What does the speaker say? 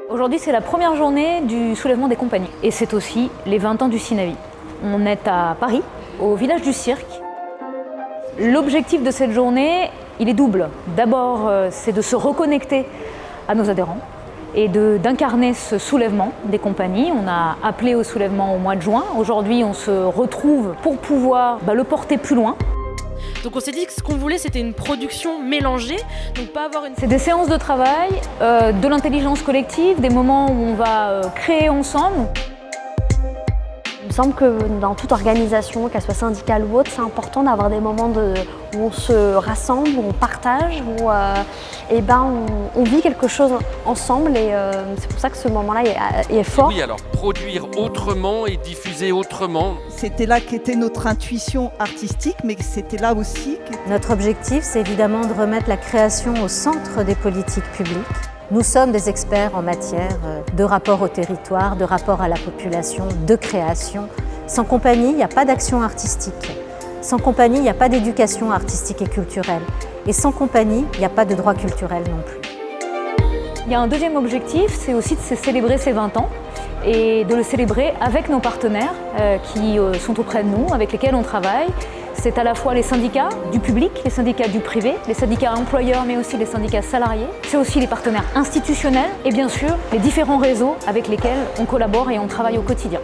Aujourd'hui, c'est la première journée du soulèvement des compagnies et c'est aussi les 20 ans du Sinavi. On est à Paris, au village du cirque. L'objectif de cette journée, il est double. D'abord, c'est de se reconnecter à nos adhérents et d'incarner ce soulèvement des compagnies. On a appelé au soulèvement au mois de juin. Aujourd'hui, on se retrouve pour pouvoir le porter plus loin. Donc on s'est dit que ce qu'on voulait, c'était une production mélangée, donc pas avoir une... C'est des séances de travail, de l'intelligence collective, des moments où on va créer ensemble. Il me semble que dans toute organisation, qu'elle soit syndicale ou autre, c'est important d'avoir des moments où on se rassemble, où on partage, où on vit quelque chose ensemble et c'est pour ça que ce moment-là est fort. Oui, alors produire autrement et diffuser autrement. C'était là qu'était notre intuition artistique, mais c'était là aussi que... Notre objectif, c'est évidemment de remettre la création au centre des politiques publiques. Nous sommes des experts en matière de rapport au territoire, de rapport à la population, de création. Sans compagnie, il n'y a pas d'action artistique. Sans compagnie, il n'y a pas d'éducation artistique et culturelle. Et sans compagnie, il n'y a pas de droit culturel non plus. Il y a un deuxième objectif, c'est aussi de célébrer ces 20 ans et de le célébrer avec nos partenaires qui sont auprès de nous, avec lesquels on travaille. C'est à la fois les syndicats du public, les syndicats du privé, les syndicats employeurs, mais aussi les syndicats salariés. C'est aussi les partenaires institutionnels et bien sûr les différents réseaux avec lesquels on collabore et on travaille au quotidien.